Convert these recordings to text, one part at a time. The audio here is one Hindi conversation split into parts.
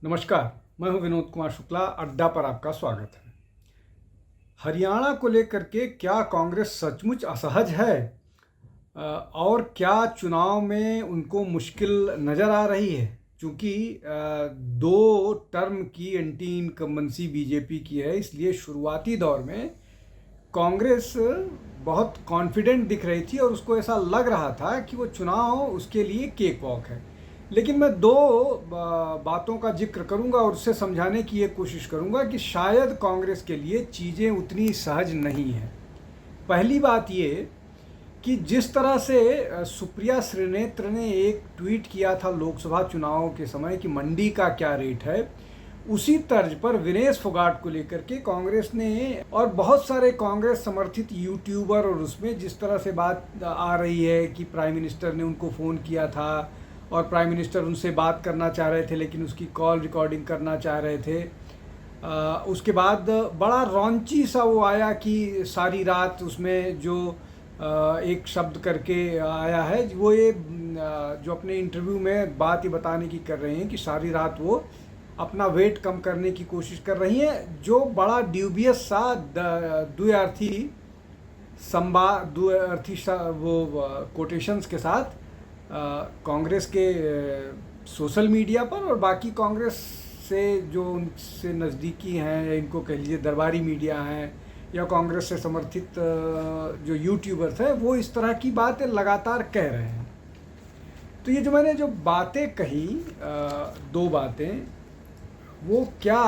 नमस्कार, मैं हूं विनोद कुमार शुक्ला। अड्डा पर आपका स्वागत है। हरियाणा को लेकर के क्या कांग्रेस सचमुच असहज है? और क्या चुनाव में उनको मुश्किल नज़र आ रही है? क्योंकि 2 टर्म की एंटी इनकम्बेंसी बीजेपी की है, इसलिए शुरुआती दौर में कांग्रेस बहुत कॉन्फिडेंट दिख रही थी और उसको ऐसा लग रहा था कि वो चुनाव उसके लिए केक वॉक है। लेकिन मैं 2 बातों का जिक्र करूंगा और उससे समझाने की ये कोशिश करूंगा कि शायद कांग्रेस के लिए चीज़ें उतनी सहज नहीं हैं। पहली बात ये कि जिस तरह से सुप्रिया श्रीनेत्र ने एक ट्वीट किया था लोकसभा चुनाव के समय कि मंडी का क्या रेट है, उसी तर्ज पर विनेश फोगाट को लेकर के कांग्रेस ने और बहुत सारे कांग्रेस समर्थित यूट्यूबर और उसमें जिस तरह से बात आ रही है कि प्राइम मिनिस्टर ने उनको फ़ोन किया था और प्राइम मिनिस्टर उनसे बात करना चाह रहे थे, लेकिन उसकी कॉल रिकॉर्डिंग करना चाह रहे थे। उसके बाद बड़ा रॉन्ची सा वो आया कि सारी रात उसमें जो एक शब्द करके आया है, वो ये जो अपने इंटरव्यू में बात ये बताने की कर रहे हैं कि सारी रात वो अपना वेट कम करने की कोशिश कर रही हैं, जो बड़ा ड्यूबियस सा द्व्यर्थी वो कोटेशंस के साथ कांग्रेस के सोशल मीडिया पर और बाकी कांग्रेस से जो उनसे नज़दीकी हैं, इनको कह लीजिए दरबारी मीडिया हैं या कांग्रेस से समर्थित जो यूट्यूबर्स हैं, वो इस तरह की बातें लगातार कह रहे हैं। तो ये जो मैंने जो बातें कही, 2 बातें, वो क्या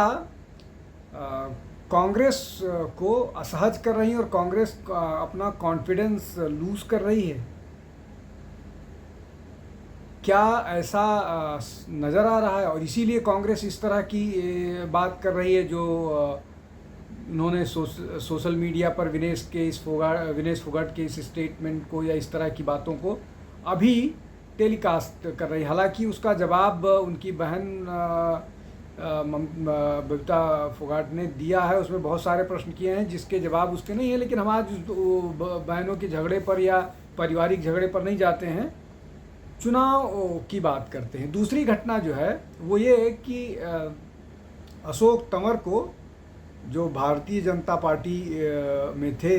कांग्रेस को असहज कर रही हैं और कांग्रेस अपना कॉन्फिडेंस लूज कर रही है? क्या ऐसा नज़र आ रहा है और इसीलिए कांग्रेस इस तरह की बात कर रही है जो उन्होंने सोशल मीडिया पर विनेश फोगाट के इस स्टेटमेंट को या इस तरह की बातों को अभी टेलीकास्ट कर रही है? हालांकि उसका जवाब उनकी बहन बबीता फोगाट ने दिया है, उसमें बहुत सारे प्रश्न किए हैं जिसके जवाब उसके नहीं है। लेकिन हम आज बहनों के झगड़े पर या पारिवारिक झगड़े पर नहीं जाते हैं, चुनाव की बात करते हैं। दूसरी घटना जो है वो ये है कि अशोक तंवर को, जो भारतीय जनता पार्टी में थे,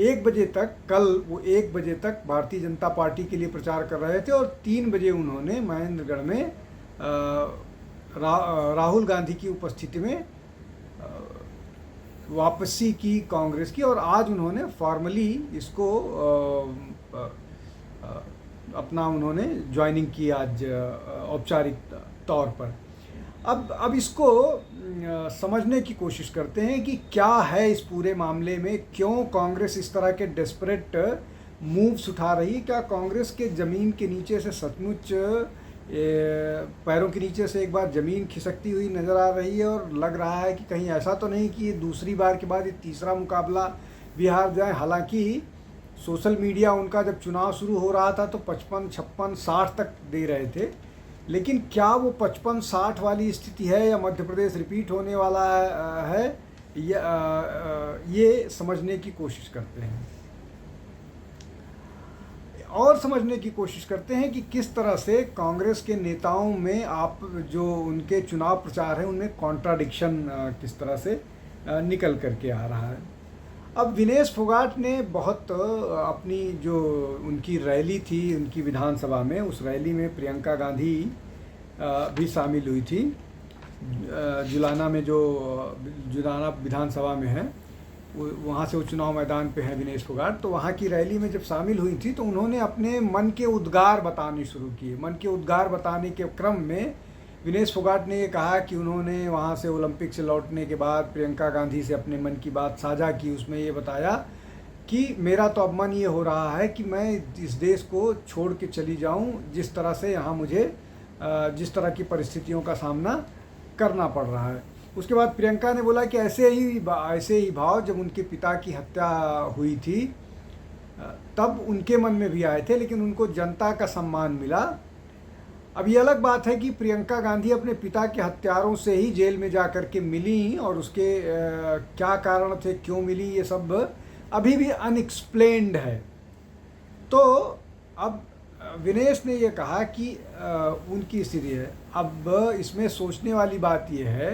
1 बजे तक, कल वो 1 बजे तक भारतीय जनता पार्टी के लिए प्रचार कर रहे थे और 3 बजे उन्होंने महेंद्रगढ़ में राहुल गांधी की उपस्थिति में वापसी की कांग्रेस की, और आज उन्होंने फॉर्मली इसको अपना उन्होंने ज्वाइनिंग की आज औपचारिक तौर पर। अब इसको समझने की कोशिश करते हैं कि क्या है इस पूरे मामले में, क्यों कांग्रेस इस तरह के डेस्परेट मूव्स उठा रही है। क्या कांग्रेस के ज़मीन के नीचे से सचमुच पैरों के नीचे से एक बार ज़मीन खिसकती हुई नज़र आ रही है और लग रहा है कि कहीं ऐसा तो नहीं कि ये दूसरी बार के बाद ये तीसरा मुकाबला भी हार जाए? हालांकि सोशल मीडिया उनका जब चुनाव शुरू हो रहा था तो 55, 56, 60 तक दे रहे थे, लेकिन क्या वो 55-60 वाली स्थिति है या मध्य प्रदेश रिपीट होने वाला है, ये समझने की कोशिश करते हैं और समझने की कोशिश करते हैं कि किस तरह से कांग्रेस के नेताओं में आप जो उनके चुनाव प्रचार है उनमें कॉन्ट्राडिक्शन किस तरह से निकल करके आ रहा है। अब विनेश फोगाट ने बहुत अपनी जो उनकी रैली थी उनकी विधानसभा में, उस रैली में प्रियंका गांधी भी शामिल हुई थी। जुलाना में, जो जुलाना विधानसभा में है, वहाँ से वो चुनाव मैदान पे है विनेश फोगाट। तो वहाँ की रैली में जब शामिल हुई थी तो उन्होंने अपने मन के उद्गार बताने शुरू किए। मन के उद्गार बताने के क्रम में विनेश फोगाट ने ये कहा कि उन्होंने वहाँ से ओलंपिक से लौटने के बाद प्रियंका गांधी से अपने मन की बात साझा की। उसमें ये बताया कि मेरा तो अब मन ये हो रहा है कि मैं इस देश को छोड़ के चली जाऊँ, जिस तरह से यहाँ मुझे जिस तरह की परिस्थितियों का सामना करना पड़ रहा है। उसके बाद प्रियंका ने बोला कि ऐसे ही भाव जब उनके पिता की हत्या हुई थी तब उनके मन में भी आए थे, लेकिन उनको जनता का सम्मान मिला। अब ये अलग बात है कि प्रियंका गांधी अपने पिता के हत्यारों से ही जेल में जा कर के मिली और उसके क्या कारण थे, क्यों मिली, ये सब अभी भी अनएक्सप्लेन्ड है। तो अब विनेश ने ये कहा कि उनकी स्थिति है। अब इसमें सोचने वाली बात यह है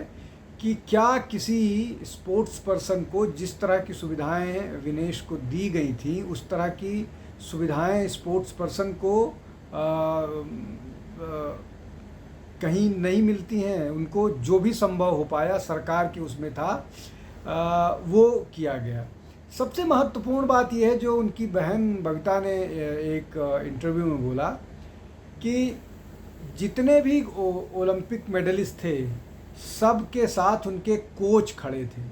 कि क्या किसी स्पोर्ट्स पर्सन को जिस तरह की सुविधाएं विनेश को दी गई थी उस तरह की सुविधाएं स्पोर्ट्स पर्सन को कहीं नहीं मिलती हैं। उनको जो भी संभव हो पाया सरकार के उसमें था वो किया गया। सबसे महत्वपूर्ण बात यह है जो उनकी बहन बबीता ने एक इंटरव्यू में बोला कि जितने भी ओलंपिक मेडलिस्ट थे सब के साथ उनके कोच खड़े थे,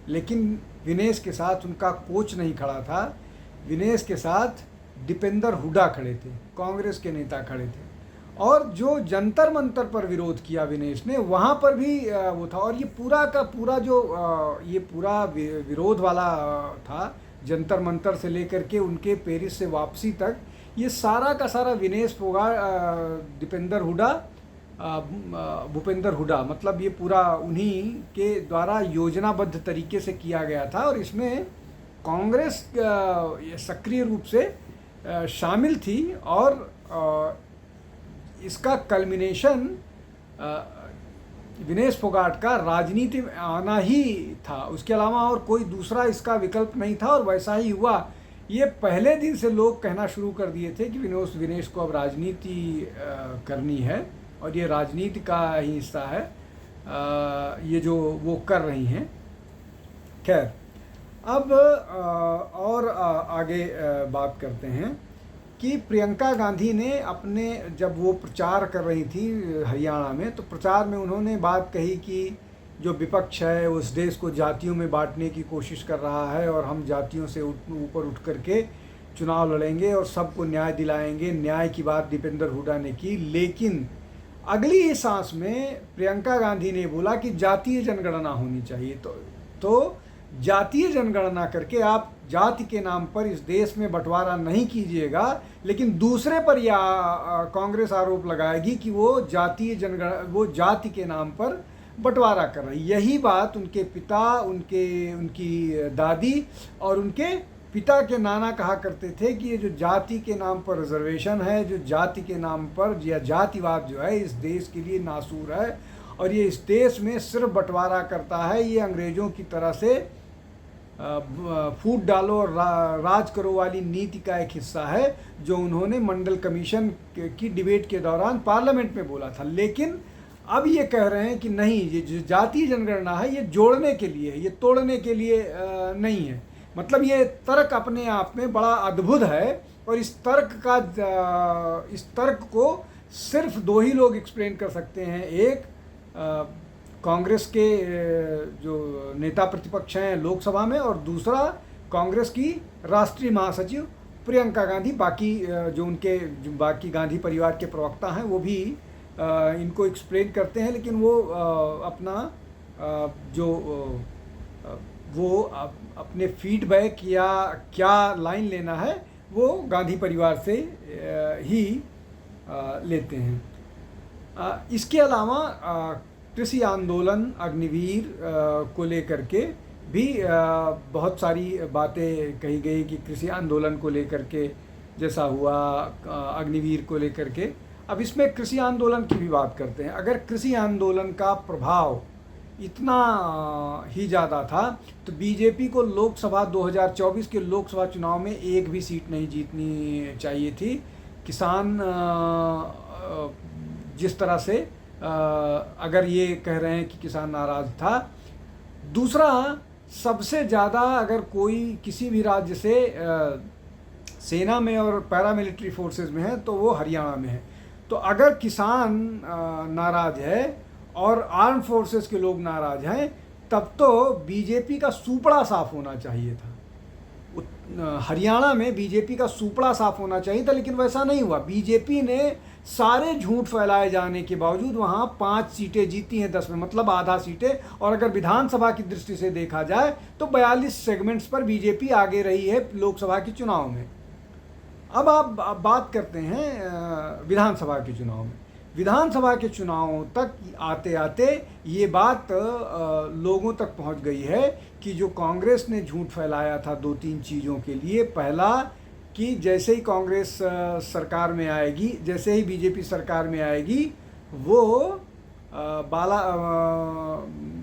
लेकिन विनेश के साथ उनका कोच नहीं खड़ा था। विनेश के साथ दीपेंद्र हुड्डा खड़े थे, कांग्रेस के नेता खड़े थे। और जो जंतर मंतर पर विरोध किया विनेश ने, वहाँ पर भी वो था। और ये पूरा का पूरा जो ये पूरा विरोध वाला था, जंतर मंतर से लेकर के उनके पेरिस से वापसी तक, ये सारा का सारा विनेश फोगाट, दीपेंद्र हुड्डा, भूपेंद्र हुड्डा, मतलब ये पूरा उन्हीं के द्वारा योजनाबद्ध तरीके से किया गया था। और इसमें कांग्रेस सक्रिय रूप से शामिल थी। और इसका कल्मिनेशन विनेश फोगाट का राजनीति में आना ही था, उसके अलावा और कोई दूसरा इसका विकल्प नहीं था। और वैसा ही हुआ। ये पहले दिन से लोग कहना शुरू कर दिए थे कि विनेश को अब राजनीति करनी है और ये राजनीति का ही हिस्सा है ये जो वो कर रही हैं। खैर, अब और आगे बात करते हैं कि प्रियंका गांधी ने अपने, जब वो प्रचार कर रही थी हरियाणा में, तो प्रचार में उन्होंने बात कही कि जो विपक्ष है उस देश को जातियों में बांटने की कोशिश कर रहा है और हम जातियों से ऊपर उठ करके चुनाव लड़ेंगे और सबको न्याय दिलाएंगे। न्याय की बात दीपेंद्र हुड्डा ने की, लेकिन अगली ही सांस में प्रियंका गांधी ने बोला कि जातीय जनगणना होनी चाहिए। तो जातीय जनगणना करके आप जाति के नाम पर इस देश में बंटवारा नहीं कीजिएगा, लेकिन दूसरे पर यह कांग्रेस आरोप लगाएगी कि वो जाति के नाम पर बंटवारा कर रही। यही बात उनके पिता, उनकी दादी और उनके पिता के नाना कहा करते थे कि ये जो जाति के नाम पर रिजर्वेशन है, जो जाति के नाम पर या जातिवाद जो है, इस देश के लिए नासूर है और ये इस देश में सिर्फ बंटवारा करता है। ये अंग्रेज़ों की तरह से फूट डालो और राज करो वाली नीति का एक हिस्सा है, जो उन्होंने मंडल कमीशन की डिबेट के दौरान पार्लियामेंट में बोला था। लेकिन अब ये कह रहे हैं कि नहीं, ये जो जातीय जनगणना है ये जोड़ने के लिए है, ये तोड़ने के लिए नहीं है। मतलब ये तर्क अपने आप में बड़ा अद्भुत है। और इस तर्क को सिर्फ दो ही लोग एक्सप्लेन कर सकते हैं। एक कांग्रेस के जो नेता प्रतिपक्ष हैं लोकसभा में, और दूसरा कांग्रेस की राष्ट्रीय महासचिव प्रियंका गांधी। बाकी जो बाकी गांधी परिवार के प्रवक्ता हैं वो भी इनको एक्सप्लेन करते हैं, लेकिन वो अपने फीडबैक या क्या लाइन लेना है वो गांधी परिवार से ही लेते हैं। इसके अलावा कृषि आंदोलन अग्निवीर को लेकर के भी बहुत सारी बातें कही गई कि कृषि आंदोलन को लेकर के जैसा हुआ, अग्निवीर को लेकर के। अब इसमें कृषि आंदोलन की भी बात करते हैं। अगर कृषि आंदोलन का प्रभाव इतना ही ज़्यादा था तो बीजेपी को लोकसभा 2024 के लोकसभा चुनाव में एक भी सीट नहीं जीतनी चाहिए थी। किसान जिस तरह से अगर ये कह रहे हैं कि किसान नाराज़ था। दूसरा, सबसे ज़्यादा अगर कोई किसी भी राज्य से सेना में और पैरामिलिट्री फोर्सेस में है तो वो हरियाणा में है। तो अगर किसान नाराज़ है और आर्म फोर्सेस के लोग नाराज़ हैं, तब तो बीजेपी का सूपड़ा साफ होना चाहिए था। हरियाणा में बीजेपी का सूपड़ा साफ होना चाहिए था, लेकिन वैसा नहीं हुआ। बीजेपी ने सारे झूठ फैलाए जाने के बावजूद वहाँ 5 सीटें जीती हैं 10 में, मतलब आधा सीटें। और अगर विधानसभा की दृष्टि से देखा जाए तो 42 सेगमेंट्स पर बीजेपी आगे रही है लोकसभा के चुनाव में। अब आप बात करते हैं विधानसभा के चुनाव में। विधानसभा के चुनावों तक आते आते ये बात लोगों तक पहुंच गई है कि जो कांग्रेस ने झूठ फैलाया था 2-3 चीज़ों के लिए। पहला कि जैसे ही कांग्रेस सरकार में आएगी, जैसे ही बीजेपी सरकार में आएगी, वो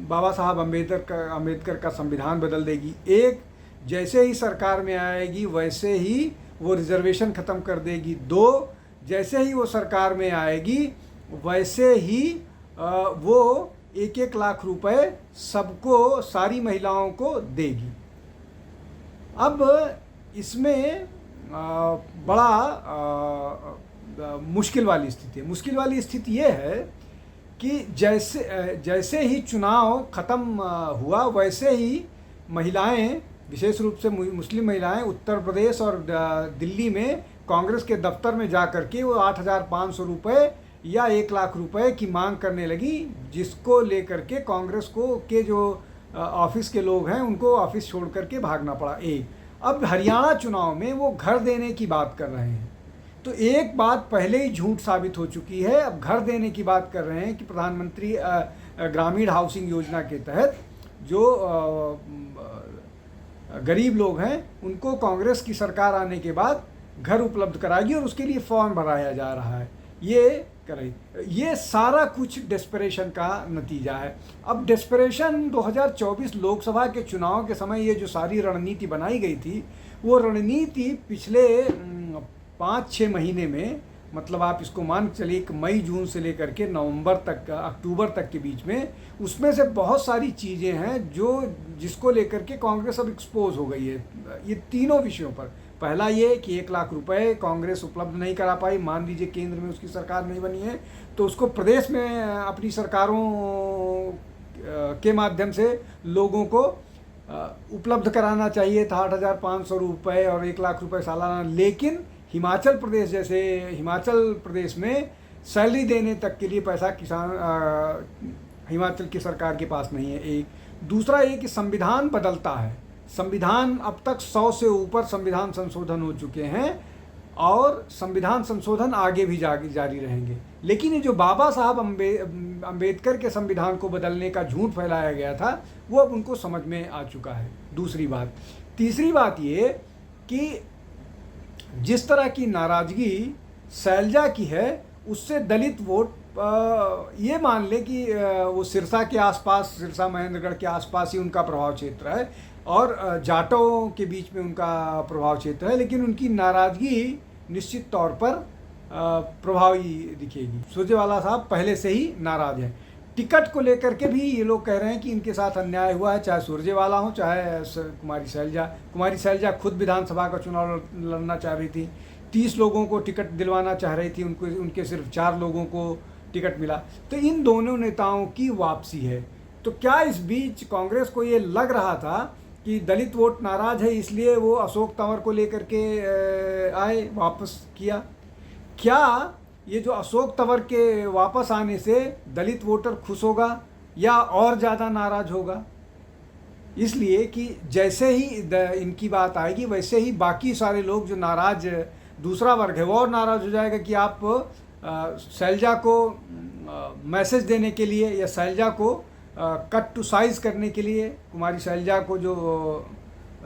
बाबा साहब अम्बेडकर का संविधान बदल देगी। एक, जैसे ही सरकार में आएगी वैसे ही वो रिजर्वेशन ख़त्म कर देगी। दो, जैसे ही वो सरकार में आएगी वैसे ही वो 1-1 लाख रुपए सबको, सारी महिलाओं को देगी। अब इसमें बड़ा मुश्किल वाली स्थिति है। मुश्किल वाली स्थिति ये है कि जैसे ही चुनाव ख़त्म हुआ वैसे ही महिलाएं, विशेष रूप से मुस्लिम महिलाएं, उत्तर प्रदेश और दिल्ली में कांग्रेस के दफ्तर में जा कर के वो 8,500 रुपये या 1 लाख रुपए की मांग करने लगी, जिसको लेकर के कांग्रेस को के जो ऑफिस के लोग हैं उनको ऑफिस छोड़ करके भागना पड़ा। अब हरियाणा चुनाव में वो घर देने की बात कर रहे हैं, तो एक बात पहले ही झूठ साबित हो चुकी है। अब घर देने की बात कर रहे हैं कि प्रधानमंत्री ग्रामीण हाउसिंग योजना के तहत जो गरीब लोग हैं उनको कांग्रेस की सरकार आने के बाद घर उपलब्ध कराएगी और उसके लिए फॉर्म भराया जा रहा है। ये सारा कुछ डेस्परेशन का नतीजा है। अब डेस्परेशन 2024 लोकसभा के चुनाव के समय ये जो सारी रणनीति बनाई गई थी, वो रणनीति पिछले 5-6 महीने में, मतलब आप इसको मान चलिए मई जून से लेकर के नवंबर तक, अक्टूबर तक के बीच में, उसमें से बहुत सारी चीज़ें हैं जिसको लेकर के कांग्रेस अब एक्सपोज हो गई है। ये तीनों विषयों पर, पहला ये कि 1 लाख रुपए कांग्रेस उपलब्ध नहीं करा पाई। मान लीजिए केंद्र में उसकी सरकार नहीं बनी है तो उसको प्रदेश में अपनी सरकारों के माध्यम से लोगों को उपलब्ध कराना चाहिए था 8,500 रुपये और 1 लाख रुपए सालाना। लेकिन हिमाचल प्रदेश में सैलरी देने तक के लिए पैसा हिमाचल की सरकार के पास नहीं है। एक दूसरा ये कि संविधान बदलता है। संविधान अब तक 100 से ऊपर संविधान संशोधन हो चुके हैं और संविधान संशोधन आगे भी जारी रहेंगे। लेकिन ये जो बाबा साहब अम्बेडकर के संविधान को बदलने का झूठ फैलाया गया था, वो अब उनको समझ में आ चुका है। दूसरी बात। तीसरी बात ये कि जिस तरह की नाराज़गी शैलजा की है, उससे दलित वोट ये मान ले कि वो सिरसा के आसपास, सिरसा महेंद्रगढ़ के आसपास ही उनका प्रभाव क्षेत्र है और जाटों के बीच में उनका प्रभाव क्षेत्र है, लेकिन उनकी नाराज़गी निश्चित तौर पर प्रभावी दिखेगी। सुरजेवाला साहब पहले से ही नाराज़ हैं। टिकट को लेकर के भी ये लोग कह रहे हैं कि इनके साथ अन्याय हुआ है, चाहे सुरजेवाला हो चाहे कुमारी शैलजा। कुमारी शैलजा खुद विधानसभा का चुनाव लड़ना चाह रही थी, 30 लोगों को टिकट दिलवाना चाह रही थी, उनके सिर्फ 4 लोगों को टिकट मिला। तो इन दोनों नेताओं की वापसी है। तो क्या इस बीच कांग्रेस को ये लग रहा था कि दलित वोट नाराज़ है इसलिए वो अशोक तंवर को लेकर के आए, वापस किया? क्या ये जो अशोक तंवर के वापस आने से दलित वोटर खुश होगा या और ज़्यादा नाराज़ होगा? इसलिए कि जैसे ही इनकी बात आएगी वैसे ही बाकी सारे लोग जो नाराज़ दूसरा वर्ग है वो और नाराज़ हो जाएगा कि आप शैलजा को मैसेज देने के लिए या शैलजा को कट टू साइज करने के लिए, कुमारी शैलजा को जो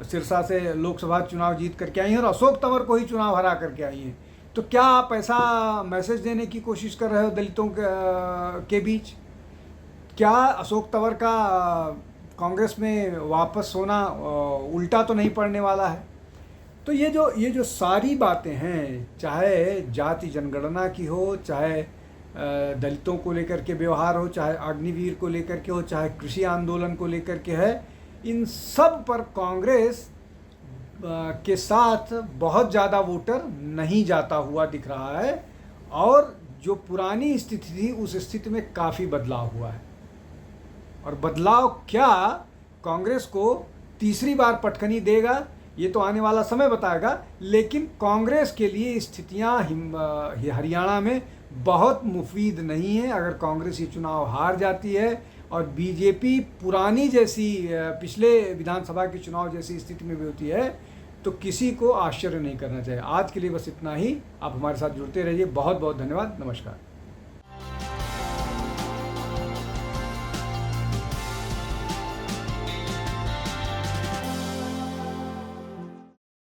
सिरसा से लोकसभा चुनाव जीत करके आई हैं और अशोक तंवर को ही चुनाव हरा करके आई हैं, तो क्या आप ऐसा मैसेज देने की कोशिश कर रहे हो दलितों के बीच? क्या अशोक तंवर का कांग्रेस में वापस होना उल्टा तो नहीं पड़ने वाला है? तो ये जो सारी बातें हैं, चाहे जाति जनगणना की हो, चाहे दलितों को लेकर के व्यवहार हो, चाहे अग्निवीर को लेकर के हो, चाहे कृषि आंदोलन को लेकर के है, इन सब पर कांग्रेस के साथ बहुत ज़्यादा वोटर नहीं जाता हुआ दिख रहा है और जो पुरानी स्थिति थी उस स्थिति में काफ़ी बदलाव हुआ है। और बदलाव क्या कांग्रेस को तीसरी बार पटखनी देगा ये तो आने वाला समय बताएगा, लेकिन कांग्रेस के लिए स्थितियां हरियाणा में बहुत मुफीद नहीं है। अगर कांग्रेस ये चुनाव हार जाती है और बीजेपी पुरानी जैसी पिछले विधानसभा के चुनाव जैसी स्थिति में भी होती है तो किसी को आश्चर्य नहीं करना चाहिए। आज के लिए बस इतना ही। आप हमारे साथ जुड़ते रहिए। बहुत बहुत धन्यवाद। नमस्कार।